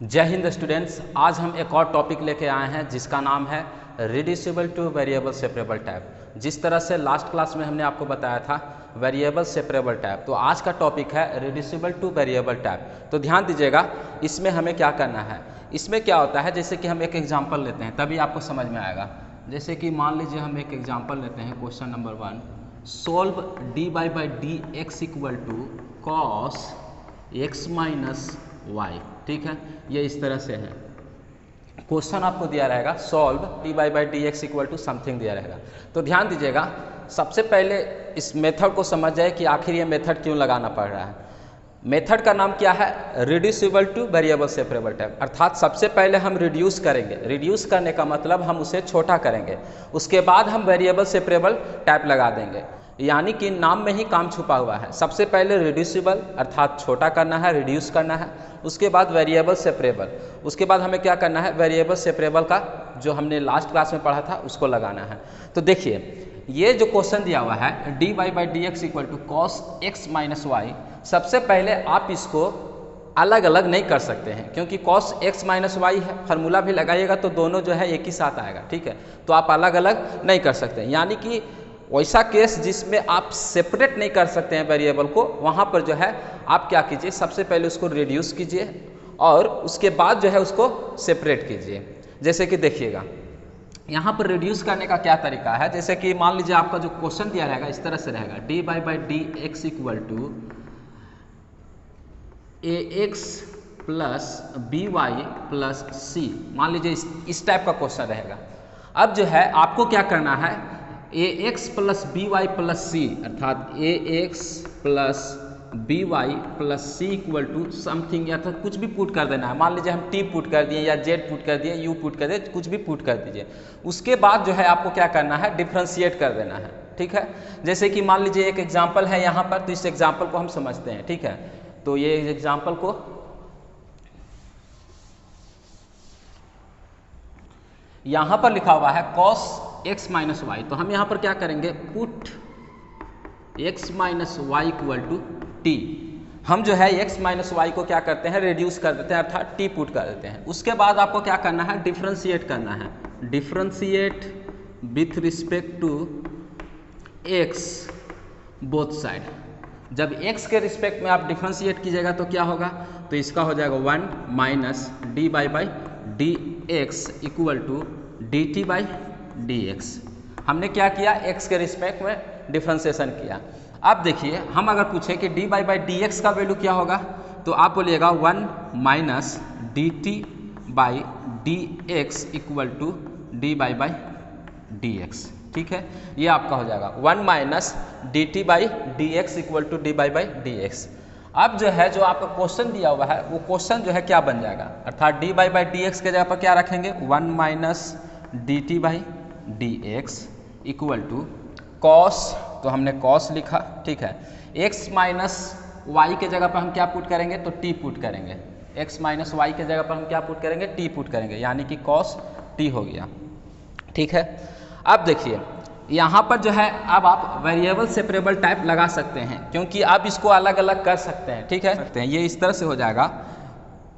जय हिंद स्टूडेंट्स। आज हम एक और टॉपिक लेके आए हैं जिसका नाम है reducible two variable separable type. जिस तरह से लास्ट क्लास में हमने आपको बताया था वेरिएबल सेपरेबल टाइप, तो आज का टॉपिक है रिड्यूसिबल टू वेरिएबल टाइप। तो ध्यान दीजिएगा, इसमें हमें क्या करना है। इसमें क्या होता है, जैसे कि हम एक एग्जाम्पल लेते हैं तभी आपको समझ में आएगा। जैसे कि मान लीजिए हम एक एग्जाम्पल लेते हैं, question number 1, solve d by by d x equal to cos x minus y. ठीक है, ये इस तरह से है। क्वेश्चन आपको दिया रहेगा solve d by by d x equal to something दिया रहेगा। तो ध्यान दीजिएगा, सबसे पहले इस मेथड को समझ जाए कि आखिर ये मेथड क्यों लगाना पड़ रहा है। मेथड का नाम क्या है, reducible two variable separable type. अर्थात सबसे पहले हम रिड्यूस करेंगे। रिड्यूस करने का मतलब हम उसे छोटा करेंगे, उसके बाद हम वेरिएबल सेपरेबल टाइप लगा देंगे। यानी कि नाम में ही काम छुपा हुआ है। सबसे पहले रिड्यूसिबल अर्थात छोटा करना है, रिड्यूस करना है, उसके बाद वेरिएबल सेपरेबल, उसके बाद हमें क्या करना है, वेरिएबल सेपरेबल का जो हमने लास्ट क्लास में पढ़ा था उसको लगाना है। तो देखिए, ये जो क्वेश्चन दिया हुआ है d y by d x equal to cos x minus y, सबसे पहले आप इसको अलग अलग नहीं कर सकते हैं, क्योंकि कॉस एक्स माइनस वाई है, फार्मूला भी लगाइएगा तो दोनों जो है एक ही साथ आएगा। ठीक है, तो आप अलग अलग नहीं कर सकते। यानी कि वैसा केस जिसमें आप सेपरेट नहीं कर सकते हैं वेरिएबल को, वहाँ पर जो है आप क्या कीजिए, सबसे पहले उसको रिड्यूस कीजिए और उसके बाद जो है उसको सेपरेट कीजिए। जैसे कि देखिएगा, यहाँ पर रिड्यूस करने का क्या तरीका है। जैसे कि मान लीजिए आपका जो क्वेश्चन दिया रहेगा इस तरह से रहेगा, d by by d x equal to a x plus b y plus c. मान लीजिए इस टाइप का क्वेश्चन रहेगा। अब जो है आपको क्या करना है, a x plus b y plus c, अर्थात a x plus b y plus c equal to something, या तो कुछ भी पुट कर देना है। मान लीजिए हम टी पुट कर दिए या जेड पुट कर दिए, यू पुट कर दिए, कुछ भी पुट कर दीजिए। उसके बाद जो है आपको क्या करना है, डिफ्रेंशिएट कर देना है। ठीक है, जैसे कि मान लीजिए एक एग्जाम्पल है यहाँ पर, तो इस एग्जाम्पल को हम समझते हैं। ठीक है, तो ये एग्जाम्पल को यहाँ पर लिखा हुआ है कॉस एक्स माइनस वाई, तो हम यहाँ पर क्या करेंगे, put x minus y equal to t. हम जो है एक्स माइनस वाई को क्या करते हैं, रिड्यूस कर देते हैं, अर्थात टी पुट कर देते हैं। उसके बाद आपको क्या करना है, डिफ्रेंशिएट करना है। Differentiate with respect to x both side. जब एक्स के रिस्पेक्ट में आप डिफ्रेंशिएट कीजिएगा तो क्या होगा, तो इसका हो जाएगा 1 minus d by by d x equal to d t by d x. हमने क्या किया, एक्स के रिस्पेक्ट में डिफ्रेंशिएशन किया। अब देखिए, हम अगर पूछे कि d by by d x का वैल्यू क्या होगा, तो आप बोलिएगा 1 minus d t by d x equal to d by by d x. ठीक है, ये आपका हो जाएगा 1 minus d t by d x equal to d by by d x. अब जो है जो आपका क्वेश्चन दिया हुआ है वो क्वेश्चन जो है क्या बन जाएगा, अर्थात d by by d x के जगह पर क्या रखेंगे, 1 minus d t by d x equal to cos, तो हमने कॉस लिखा। ठीक है, एक्स माइनस वाई के जगह पर हम क्या पुट करेंगे, तो टी पुट करेंगे। एक्स माइनस वाई के जगह पर हम क्या पुट करेंगे, टी पुट करेंगे, यानी कि कॉस टी हो गया। ठीक है, अब देखिए यहाँ पर जो है अब आप वेरिएबल सेपरेबल टाइप लगा सकते हैं, क्योंकि आप इसको अलग अलग कर सकते हैं। ठीक है, ये इस तरह से हो जाएगा,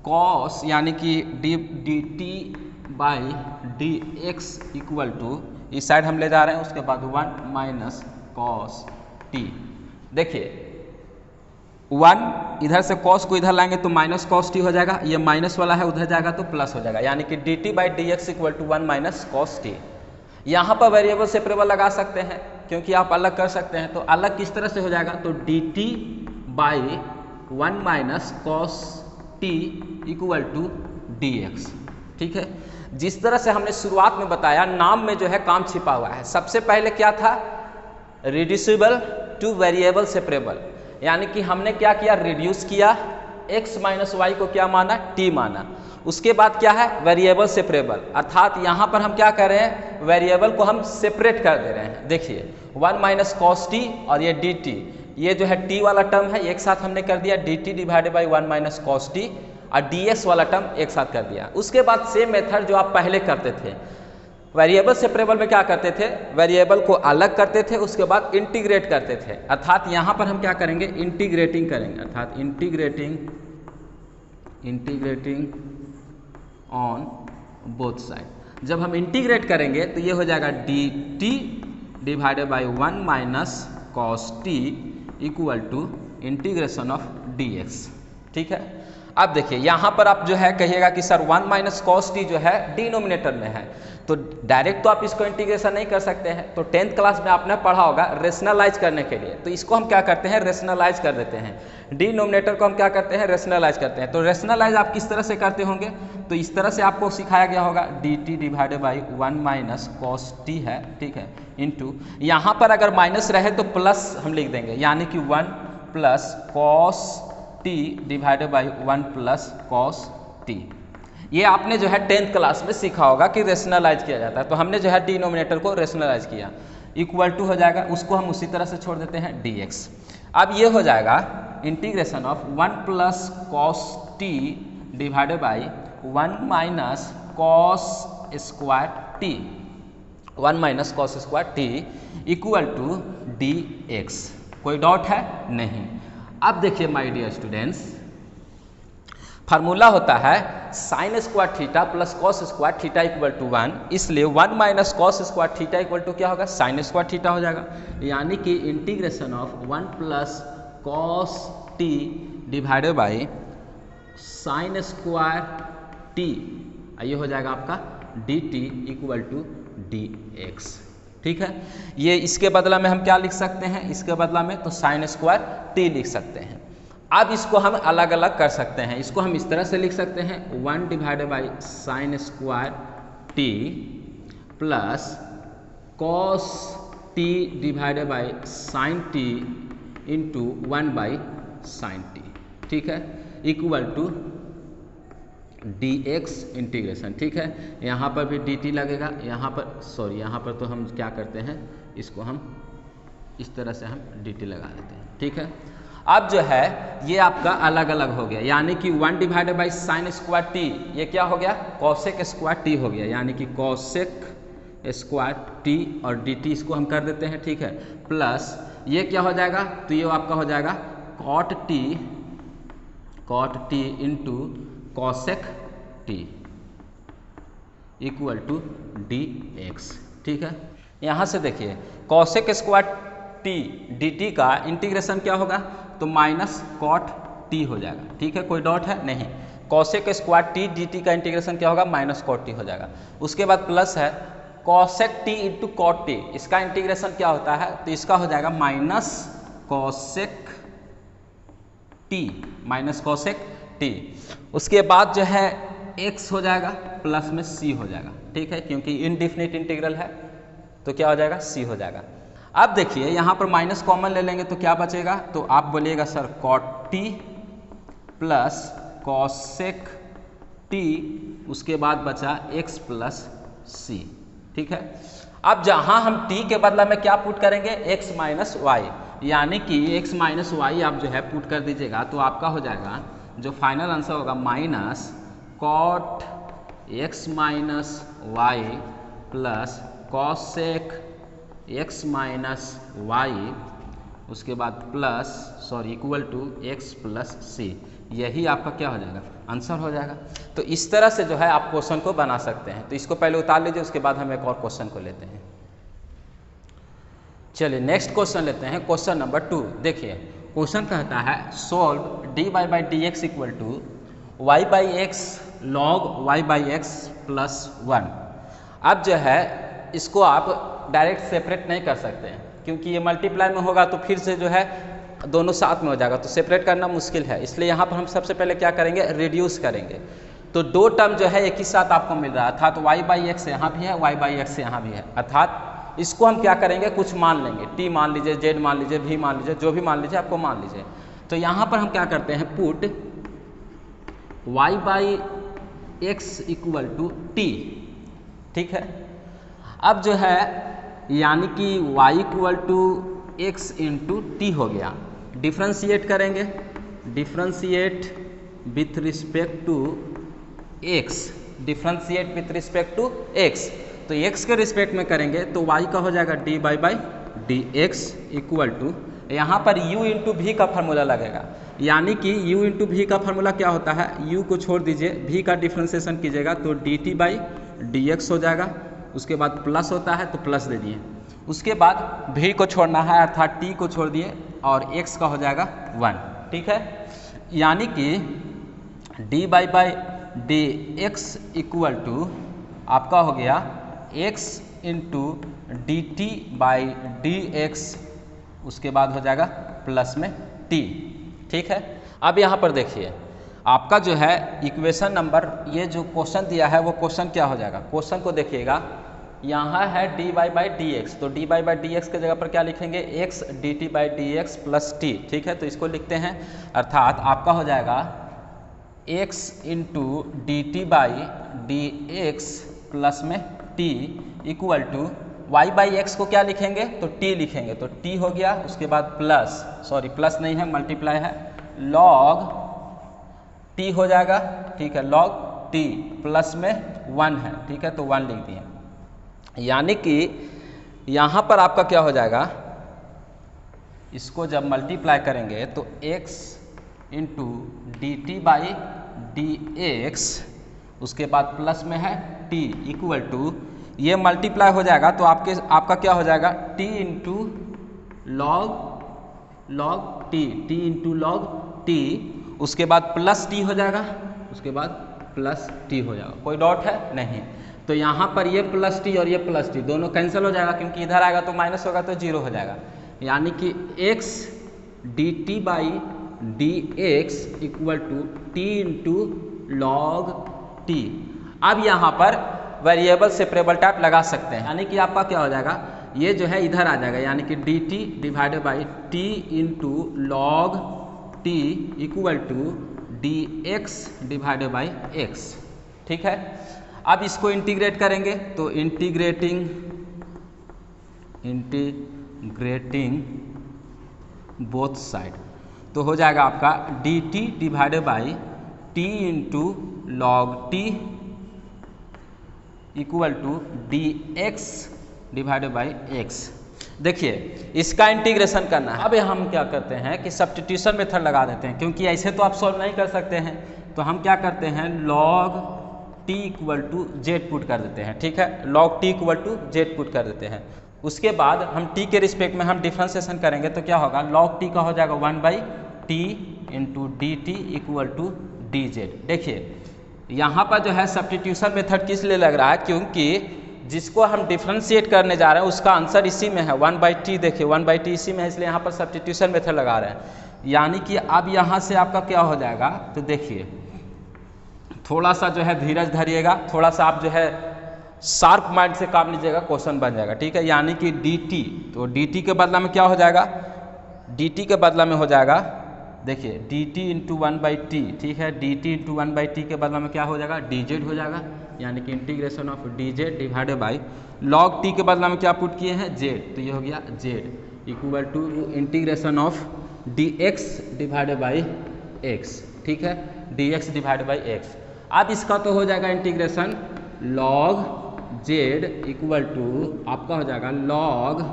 कॉस यानी कि d t by d x equal to, इस साइड हम ले जा रहे हैं, उसके बाद 1 माइनस कॉस टी। देखिए 1 इधर से कॉस को इधर लाएंगे तो माइनस कॉस टी हो जाएगा, ये माइनस वाला है उधर जाएगा तो प्लस हो जाएगा, यानी कि d t by d x equal to 1 minus cos t. यहाँ पर वेरिएबल सेपरेबल लगा सकते हैं, क्योंकि आप अलग कर सकते हैं। तो अलग किस तरह से हो जाएगा, तो d t by 1 minus cos t equal to d x. ठीक है, जिस तरह से हमने शुरुआत में बताया, नाम में जो है काम छिपा हुआ है। सबसे पहले क्या था, रिड्यूसिबल टू वेरिएबल सेपरेबल, यानी कि हमने क्या किया, रिड्यूस किया, एक्स माइनस वाई को क्या माना, टी माना। उसके बाद क्या है, वेरिएबल सेपरेबल, अर्थात यहाँ पर हम क्या कर रहे हैं, वेरिएबल को हम सेपरेट कर दे रहे हैं। देखिए 1 माइनस कॉस टी और ये डी टी, ये जो है टी वाला टर्म है एक साथ हमने कर दिया, D t divided by 1 minus cos T, और डी एक्स वाला टर्म एक साथ कर दिया। उसके बाद सेम मेथड जो आप पहले करते थे, वेरिएबल सेपरेबल में क्या करते थे, वेरिएबल को अलग करते थे, उसके बाद इंटीग्रेट करते थे। अर्थात यहाँ पर हम क्या करेंगे, इंटीग्रेटिंग करेंगे, अर्थात इंटीग्रेटिंग ऑन बोथ साइड। जब हम इंटीग्रेट करेंगे तो ये हो जाएगा dt divided by 1 minus cos t equal to integration of dx। ठीक है, अब देखिए यहाँ पर आप जो है कहिएगा कि सर 1 माइनस कॉस टी जो है डिनोमिनेटर में है, तो डायरेक्ट तो आप इसको इंटीग्रेशन नहीं कर सकते हैं। तो 10th क्लास में आपने पढ़ा होगा रेशनलाइज करने के लिए, तो इसको हम क्या करते हैं, रेशनलाइज कर देते हैं। डिनोमिनेटर को हम क्या करते हैं, रेशनलाइज करते हैं। तो रेशनलाइज आप किस तरह से करते होंगे, तो इस तरह से आपको सिखाया गया होगा dt divided by 1 minus cos T है, ठीक है, इंटू यहाँ पर अगर माइनस रहे तो प्लस हम लिख देंगे, यानी कि 1 plus cos t divided by 1 plus cos T. ये आपने जो है 10th क्लास में सीखा होगा कि रेशनलाइज किया जाता है। तो हमने जो है डिनोमिनेटर को रेशनलाइज किया, इक्वल टू हो जाएगा, उसको हम उसी तरह से छोड़ देते हैं dx। अब ये हो जाएगा integration of 1 plus cos t divided by 1 minus cos square t, 1 minus cos square t equal to dx। कोई डाउट है? नहीं। अब देखिए माय डियर स्टूडेंट्स, फार्मूला होता है sine square theta plus cos square theta equal to 1, इसलिए 1 minus cos square theta equal to क्या होगा, साइन स्क्वायर थीटा हो जाएगा, यानी कि integration of 1 plus cos t divided by sine square t, ये हो जाएगा आपका dt इक्वल टू dx। ठीक है, ये इसके बदला में हम क्या लिख सकते हैं, इसके बदला में तो साइन स्क्वायर टी लिख सकते हैं। अब इसको हम अलग अलग कर सकते हैं, इसको हम इस तरह से लिख सकते हैं 1 divided by sine square T plus cos t divided by sign T into 1 by sine T, ठीक है, इक्वल टू dx इंटीग्रेशन। ठीक है, यहाँ पर भी dt लगेगा, यहाँ पर सॉरी यहाँ पर तो हम क्या करते हैं, इसको हम इस तरह से हम dt लगा देते हैं। ठीक है, अब जो है ये आपका अलग अलग हो गया, यानी कि 1 divided by sine square t, ये क्या हो गया, कॉसेक स्क्वायर टी हो गया, यानी कि कॉसेक स्क्वायर टी और dt इसको हम कर देते हैं। ठीक है, प्लस ये क्या हो जाएगा, तो ये आपका हो जाएगा cot t into cosec t equal to dx। ठीक है, यहाँ से देखिए कॉसेक स्क्वायर टी dt का इंटीग्रेशन क्या होगा, तो माइनस कॉट टी हो जाएगा। ठीक है, कोई डाउट है? नहीं। कॉसेक स्क्वायर टी dt का इंटीग्रेशन क्या होगा, माइनस कॉट टी हो जाएगा। उसके बाद प्लस है cosec t into cot t, इसका इंटीग्रेशन क्या होता है, तो इसका हो जाएगा minus cosec t, minus cosec t. उसके बाद जो है x हो जाएगा प्लस में c हो जाएगा। ठीक है, क्योंकि इनडिफिनिट इंटीग्रल है तो क्या हो जाएगा, c हो जाएगा। अब देखिए यहाँ पर माइनस कॉमन ले लेंगे तो क्या बचेगा, तो आप बोलिएगा sir cot t plus cosec t, उसके बाद बचा x प्लस c। ठीक है, अब जहाँ हम t के बदला में क्या पुट करेंगे, x माइनस वाई, यानी कि x माइनस वाई आप जो है पुट कर दीजिएगा, तो आपका हो जाएगा जो फाइनल आंसर होगा minus cot x minus y plus cosec x minus y, उसके बाद plus sorry equal to x plus c, यही आपका क्या हो जाएगा, आंसर हो जाएगा। तो इस तरह से जो है आप क्वेश्चन को बना सकते हैं। तो इसको पहले उतार लीजिए, उसके बाद हम एक और क्वेश्चन को लेते हैं। चलिए नेक्स्ट क्वेश्चन लेते हैं, क्वेश्चन नंबर 2। देखिए क्वेश्चन कहता है solve dy by d x equal to y by x log y by x plus 1। अब जो है इसको आप डायरेक्ट सेपरेट नहीं कर सकते हैं, क्योंकि ये मल्टीप्लाई में होगा तो फिर से जो है दोनों साथ में हो जाएगा, तो सेपरेट करना मुश्किल है। इसलिए यहाँ पर हम सबसे पहले क्या करेंगे, रिड्यूस करेंगे। तो दो टर्म जो है एक ही साथ आपको मिल रहा था, तो वाई बाई एक्स यहाँ भी है, वाई बाई एक्स यहाँ भी है, अर्थात इसको हम क्या करेंगे, कुछ मान लेंगे, t मान लीजिए, z मान लीजिए, v मान लीजिए, जो भी मान लीजिए आपको मान लीजिए। तो यहाँ पर हम क्या करते हैं, put y by x equal to t. ठीक है, अब जो है यानी कि y equal to x into t हो गया। डिफ्रेंशिएट करेंगे, differentiate with respect to x, differentiate with respect to x, तो x के रिस्पेक्ट में करेंगे तो y का हो जाएगा dy by d x equal to यहाँ पर u इंटू वी का फार्मूला लगेगा, यानी कि u इंटू वी का फार्मूला क्या होता है, u को छोड़ दीजिए, v का डिफ्रेंसिएशन कीजिएगा तो dt बाई dx हो जाएगा, उसके बाद प्लस होता है तो प्लस दे दिए, उसके बाद v को छोड़ना है अर्थात t को छोड़ दिए और x का हो जाएगा 1, ठीक है। यानी कि dy by dx equal to आपका हो गया x into d t by d x, उसके बाद हो जाएगा प्लस में t, ठीक है। अब यहाँ पर देखिए आपका जो है इक्वेशन नंबर, ये जो क्वेश्चन दिया है वो क्वेश्चन क्या हो जाएगा, क्वेश्चन को देखिएगा, यहाँ है dy बाई डी एक्स, तो dy बाई डी एक्स के जगह पर क्या लिखेंगे, x dt by d x plus T, ठीक है। तो इसको लिखते हैं, अर्थात आपका हो जाएगा x into d t by d x plus में t equal to y by x को क्या लिखेंगे, तो t लिखेंगे, तो t हो गया, उसके बाद प्लस, सॉरी प्लस नहीं है मल्टीप्लाई है, log t हो जाएगा, ठीक है, log t प्लस में 1 है, ठीक है, तो 1 लिख दिए। यानी कि यहाँ पर आपका क्या हो जाएगा, इसको जब मल्टीप्लाई करेंगे तो x into d t by d x, उसके बाद प्लस में है t इक्वल टू, ये मल्टीप्लाई हो जाएगा तो आपका क्या हो जाएगा, t into log t, t into log t, उसके बाद प्लस t हो जाएगा, उसके बाद प्लस t हो जाएगा। कोई डॉट है नहीं, तो यहाँ पर ये प्लस t और ये प्लस t दोनों कैंसिल हो जाएगा, क्योंकि इधर आएगा तो माइनस होगा तो 0 हो जाएगा। यानी कि x d t by d x equal to t into log t. अब यहाँ पर वेरिएबल सेपरेबल टाइप लगा सकते हैं, यानी कि आपका क्या हो जाएगा, ये जो है इधर आ जाएगा, यानी कि d t divided by t into log t equal to d x divided by x, ठीक है। अब इसको इंटीग्रेट करेंगे तो इंटीग्रेटिंग बोथ साइड, तो हो जाएगा आपका d t divided by t into log t equal to d x divided by x. देखिए इसका इंटीग्रेशन करना है। अब हम क्या करते हैं कि सब्स्टिट्यूशन मेथड लगा देते हैं, क्योंकि ऐसे तो आप सॉल्व नहीं कर सकते हैं, तो हम क्या करते हैं log t equal to z put कर देते हैं, ठीक है, log t equal to z put कर देते हैं। उसके बाद हम t के रिस्पेक्ट में हम डिफ्रेंसिएशन करेंगे तो क्या होगा, log t का हो जाएगा 1 by t into d t equal to d z. देखिए यहाँ पर जो है सब्स्टिट्यूशन मेथड किस लिए लग रहा है, क्योंकि जिसको हम डिफ्रेंशिएट करने जा रहे हैं उसका आंसर इसी में है 1 बाई टी, देखिए 1 बाई टी इसी में है, इसलिए यहाँ पर सब्स्टिट्यूशन मेथड लगा रहे हैं। यानी कि अब यहाँ से आपका क्या हो जाएगा, तो देखिए थोड़ा सा जो है धीरज धरिएगा, थोड़ा सा आप जो है शार्प माइंड से काम लीजिएगा, क्वेश्चन बन जाएगा, ठीक है। यानी कि डी टी, तो डी टी के बदला में क्या हो जाएगा, डी टी के बदला में हो जाएगा, देखिए D T into 1 by T, ठीक है, d T into 1 by T के बदला में क्या हो जाएगा, डी जेड हो जाएगा, यानी कि integration of D Z divided by log T के बदला में क्या पुट किए हैं, जेड, तो ये हो गया z equal to integration of d x divided by x, ठीक है, d x divided by x. अब इसका तो हो जाएगा integration log z equal to आपका हो जाएगा log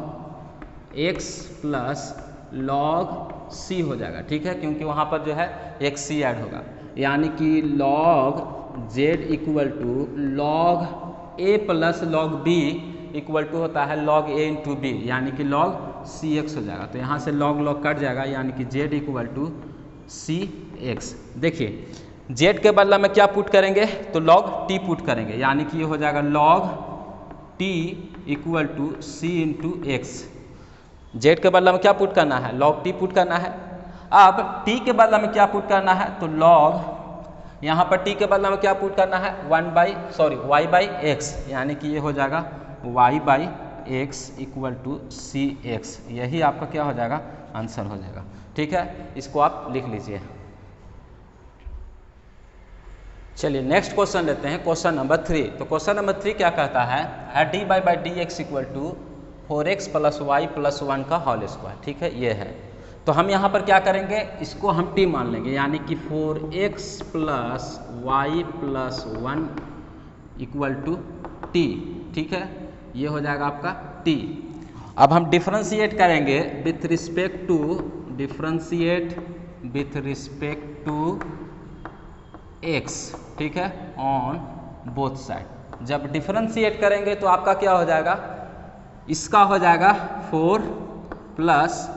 x plus log c हो जाएगा, ठीक है, क्योंकि वहाँ पर जो है एक सी ऐड होगा, यानी कि log z equal to log a plus log b equal to होता है लॉग ए इंटू बी, यानी कि लॉग सी एक्स हो जाएगा। तो यहाँ से लॉग लॉग कट जाएगा, यानी कि z equal to c x. देखिए जेड के बदला में क्या पुट करेंगे, तो लॉग टी पुट करेंगे, यानी कि ये हो जाएगा log t equal to c into x. Z के बदला में क्या पुट करना है, लॉग टी पुट करना है। अब टी के बदला में क्या पुट करना है, तो लॉग, यहाँ पर टी के बदला में क्या पुट करना है, वाई बाई एक्स, यानी कि ये हो जाएगा y by x equal to c x. यही आपका क्या हो जाएगा, आंसर हो जाएगा, ठीक है, इसको आप लिख लीजिए। चलिए नेक्स्ट क्वेश्चन लेते हैं, क्वेश्चन नंबर 3। तो क्वेश्चन नंबर 3 क्या कहता है, d y by d x equal to 4x plus y plus 1 का होल स्क्वायर, ठीक है, ये है। तो हम यहाँ पर क्या करेंगे, इसको हम t मान लेंगे, यानी कि 4x plus y plus 1 equal to t, ठीक है, ये हो जाएगा आपका t। अब हम डिफरेंशिएट करेंगे विथ रिस्पेक्ट टू एक्स, ठीक है, ऑन बोथ साइड। जब डिफरेंशिएट करेंगे तो आपका क्या हो जाएगा, इसका हो जाएगा 4 plus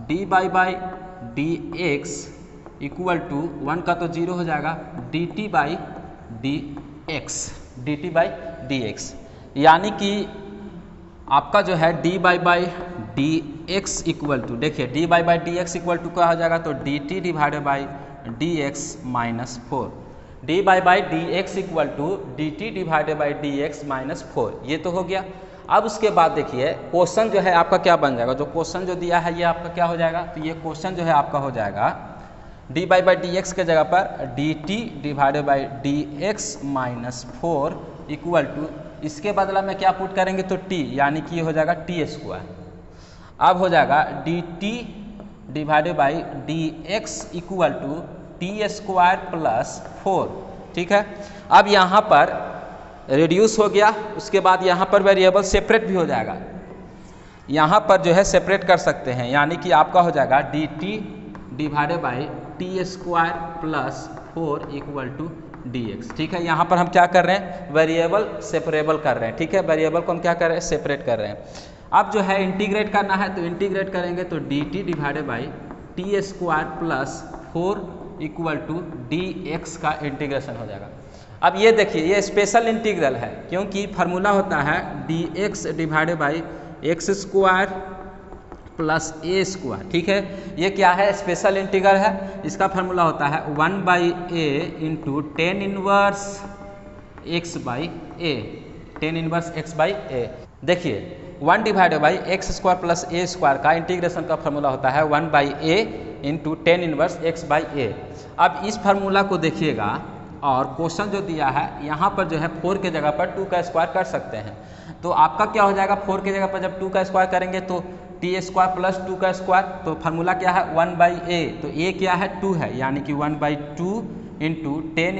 d by d x equal to 1 का तो 0 हो जाएगा, d t by d x, यानी कि आपका जो है d by d x equal to, देखिए d by d x equal to क्या हो जाएगा, तो d t divided by d x minus 4, d by d x equal to d t divided by d x minus 4, ये तो हो गया। अब उसके बाद देखिए क्वेश्चन जो है आपका क्या बन जाएगा, जो क्वेश्चन जो दिया है ये आपका क्या हो जाएगा, तो ये क्वेश्चन जो है आपका हो जाएगा डी बाई डी एक्स के जगह पर d t divided by d x minus 4 equal to, इसके बदला में क्या पुट करेंगे, तो टी, यानी कि ये हो जाएगा टी स्क्वायर। अब हो जाएगा d t divided by d x equal to t square plus 4, ठीक है। अब यहाँ पर रिड्यूस हो गया, उसके बाद यहाँ पर वेरिएबल सेपरेट भी हो जाएगा, यहाँ पर जो है सेपरेट कर सकते हैं, यानी कि आपका हो जाएगा d t divided by t square plus 4 equal to d x, ठीक है। यहाँ पर हम क्या कर रहे हैं, वेरिएबल सेपरेबल कर रहे हैं, ठीक है, वेरिएबल को हम क्या कर रहे हैं, सेपरेट कर रहे हैं। अब जो है इंटीग्रेट करना है, तो इंटीग्रेट करेंगे तो d t divided by t square plus 4 equal to d x का इंटीग्रेशन हो जाएगा। अब ये देखिए ये स्पेशल इंटीग्रल है, क्योंकि फार्मूला होता है d x divided by x square plus a square, ठीक है। ये क्या है, स्पेशल इंटीग्रल है, इसका फार्मूला होता है 1 by a into tan inverse x by a, tan inverse x by a. देखिए 1 divided by x square plus a square का इंटीग्रेशन का फार्मूला होता है 1 by a into tan inverse x by a. अब इस formula को देखिएगा और क्वेश्चन जो दिया है यहाँ पर जो है 4 के जगह पर 2 का स्क्वायर कर सकते हैं, तो आपका क्या हो जाएगा, 4 के जगह पर जब 2 का स्क्वायर करेंगे तो टी स्क्वायर प्लस 2 का स्क्वायर, तो फार्मूला क्या है 1 बाई ए, तो ए क्या है 2 है, यानी कि 1 by 2 into tan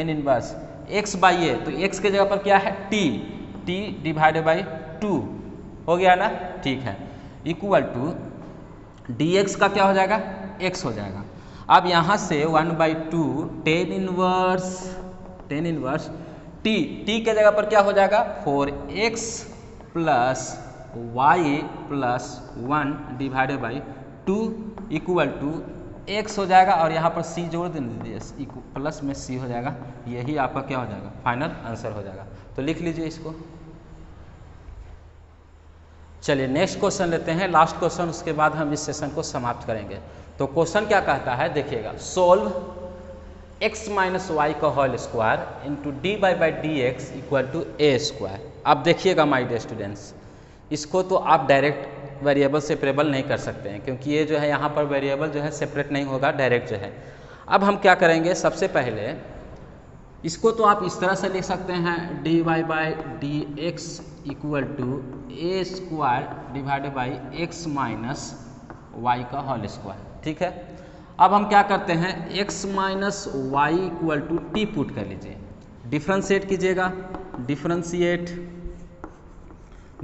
inverse x by a, तो एक्स के जगह पर क्या है टी डिवाइडेड बाई 2 हो गया ना, ठीक है, इक्वल टू डी एक्स का क्या हो जाएगा, एक्स हो जाएगा। अब यहाँ से 1 बाई 2 टेन इनवर्स टी के जगह पर क्या हो जाएगा 4x plus y plus 1 divided by 2 equal to x हो जाएगा, और यहाँ पर c जोड़ दीजिए, प्लस में c हो जाएगा, यही आपका क्या हो जाएगा, फाइनल आंसर हो जाएगा। तो लिख लीजिए इसको। चलिए नेक्स्ट क्वेश्चन लेते हैं, लास्ट क्वेश्चन, उसके बाद हम इस सेशन को समाप्त करेंगे। तो क्वेश्चन क्या कहता है, देखिएगा, सोल्व x माइनस वाई का whole square into d by d x equal to a square. अब देखिएगा माय डियर स्टूडेंट्स, इसको तो आप डायरेक्ट वेरिएबल सेपरेबल नहीं कर सकते हैं, क्योंकि ये जो है यहाँ पर वेरिएबल जो है सेपरेट नहीं होगा, डायरेक्ट जो है। अब हम क्या करेंगे, सबसे पहले इसको तो आप इस तरह से लिख सकते हैं, d y by d x equal to a square divided by x minus y का होल स्क्वायर, ठीक है। अब हम क्या करते हैं, x minus y equal to t put कर लीजिए, डिफ्रेंशिएट कीजिएगा, differentiate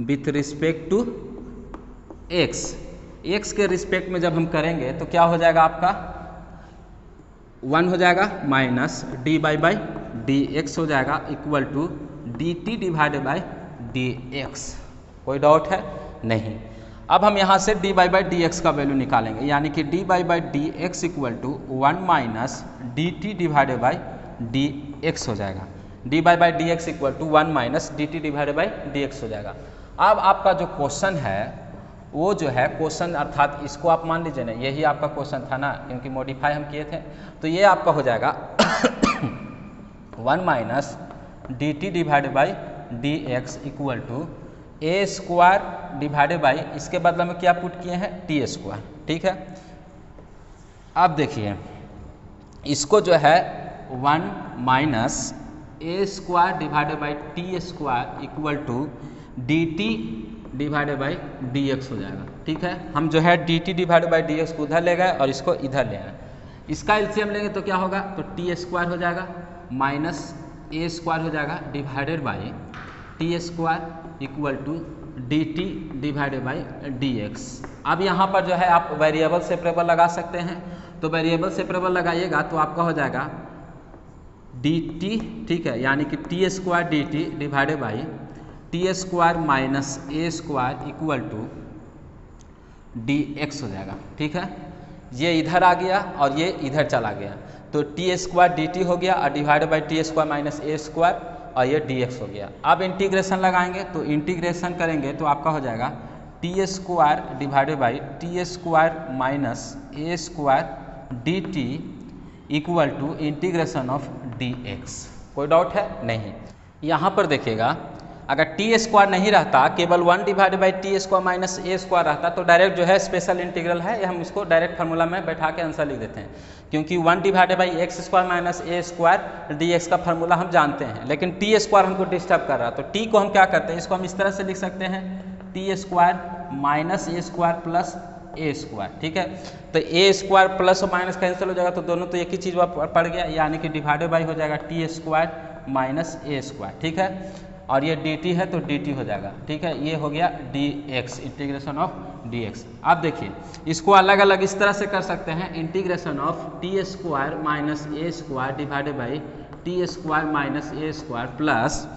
with respect to x के रिस्पेक्ट में जब हम करेंगे तो क्या हो जाएगा, आपका 1 हो जाएगा minus d by d x हो जाएगा equal to d t divided by d x. कोई डाउट है नहीं। अब हम यहाँ से डी बाई डी एक्स का वैल्यू निकालेंगे, यानी कि d by d x equal to 1 minus d t divided by d x हो जाएगा, d by d x equal to 1 minus d t divided by d x हो जाएगा। अब आपका जो क्वेश्चन है वो जो है क्वेश्चन, अर्थात इसको आप मान लीजिए ना, यही आपका क्वेश्चन था ना, क्योंकि मॉडिफाई हम किए थे, तो ये आपका हो जाएगा 1 minus d t divided by d x equal to a square divided by, इसके बदले में क्या पुट किए हैं, टी स्क्वायर, ठीक है। अब देखिए इसको जो है 1 minus a square divided by t square equal to d t divided by d x हो जाएगा, ठीक है। हम जो है d t divided by d x को उधर ले गए और इसको इधर ले आए, इसका एलसीएम लेंगे तो क्या होगा, तो टी स्क्वायर हो जाएगा माइनस ए स्क्वायर हो जाएगा divided by t square equal to dt divided by dx। अब यहाँ पर जो है आप वेरिएबल सेपरेबल लगा सकते हैं, तो वेरिएबल सेपरेबल लगाइएगा तो आपका हो जाएगा dt, ठीक है, यानी कि t square d t divided by t square minus a square equal to d x हो जाएगा। ठीक है, ये इधर आ गया और ये इधर चला गया, तो टी स्क्वायर डी टी हो गया और divided by t square minus a square और ये डी एक्स हो गया। अब इंटीग्रेशन लगाएंगे, तो इंटीग्रेशन करेंगे तो आपका हो जाएगा t square divided by t square minus a square d t equal to integration of d x. कोई डाउट है? नहीं। यहाँ पर देखिएगा, अगर टी स्क्वायर नहीं रहता, केवल 1 divided by t square minus a square रहता, तो डायरेक्ट जो है स्पेशल इंटीग्रल है, हम इसको डायरेक्ट फार्मूला में बैठा के आंसर लिख देते हैं, क्योंकि 1 divided by x square minus a square D x का फार्मूला हम जानते हैं, लेकिन टी स्क्वायर हमको डिस्टर्ब कर रहा है, तो टी को हम क्या करते हैं, इसको हम इस तरह से लिख सकते हैं T square minus a square plus a square. ठीक है, तो ए स्क्वायर प्लस और माइनस कैंसिल हो जाएगा, तो दोनों तो एक ही चीज़ पड़ गया, यानी कि डिवाइडेड बाई हो जाएगा t square minus a square. ठीक है, और ये dt है तो dt हो जाएगा। ठीक है, ये हो गया dx, इंटीग्रेशन ऑफ dx। अब देखिए, इसको अलग अलग इस तरह से कर सकते हैं, integration of t square minus a square divided by t square minus a square plus,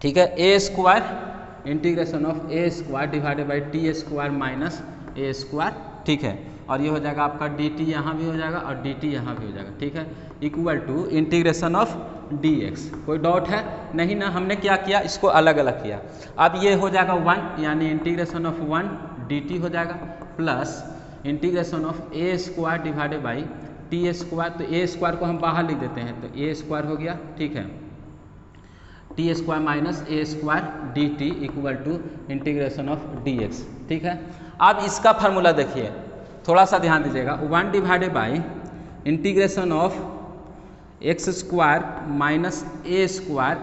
ठीक है, a square integration of a square divided by t square minus a square. ठीक है, और ये हो जाएगा आपका dt यहाँ भी हो जाएगा और dt यहाँ भी हो जाएगा। ठीक है, equal to integration of dx। कोई डाउट है? नहीं ना। हमने क्या किया, इसको अलग अलग किया। अब ये हो जाएगा 1, यानी इंटीग्रेशन ऑफ 1 dt हो जाएगा plus integration of a square divided by t square, तो ए स्क्वायर को हम बाहर लिख देते हैं, तो ए स्क्वायर हो गया। ठीक है, t square minus a square d t equal to integration of dx। ठीक है, अब इसका फार्मूला देखिए, थोड़ा सा ध्यान दीजिएगा, 1 divided by integration of x square minus a square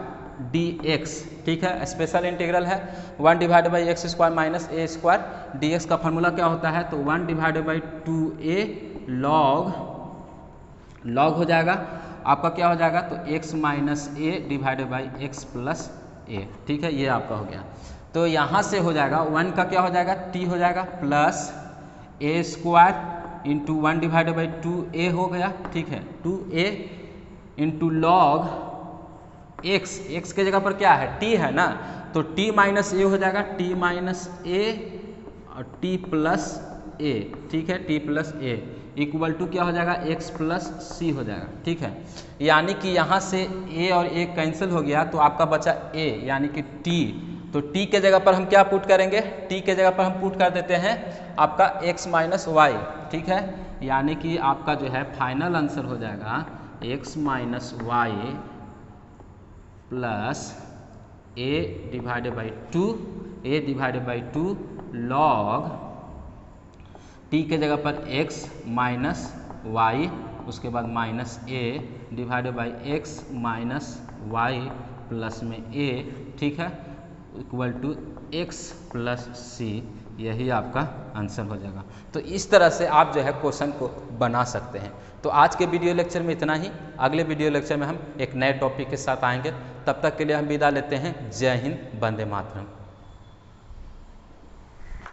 D x. ठीक है, स्पेशल इंटीग्रल है, 1 divided by x square minus a square D x का फार्मूला क्या होता है, तो 1 डिवाइडेड बाई 2a लॉग हो जाएगा आपका, क्या हो जाएगा, तो x minus a divided by x plus a. ठीक है, ये आपका हो गया। तो यहाँ से हो जाएगा 1 का क्या हो जाएगा, t हो जाएगा plus a square into 1 divided by 2a हो गया। ठीक है, 2a into log x, x के जगह पर क्या है, t है ना, तो t माइनस ए हो जाएगा, t माइनस ए और t प्लस ए। ठीक है, t plus a equal to क्या हो जाएगा, x प्लस सी हो जाएगा। ठीक है, यानी कि यहाँ से a और a कैंसिल हो गया, तो आपका बचा a, यानी कि t, तो t के जगह पर हम क्या पुट करेंगे, t के जगह पर हम पुट कर देते हैं आपका x माइनस वाई। ठीक है, यानी कि आपका जो है फाइनल आंसर हो जाएगा x minus y plus a divided by 2 log t के जगह पर x माइनस वाई, उसके बाद minus a divided by x minus y plus में a। ठीक है, equal to x plus c, यही आपका आंसर हो जाएगा। तो इस तरह से आप जो है क्वेश्चन को बना सकते हैं। तो आज के वीडियो लेक्चर में इतना ही, अगले वीडियो लेक्चर में हम एक नए टॉपिक के साथ आएंगे। तब तक के लिए हम विदा लेते हैं। जय हिंद, वंदे मातरम।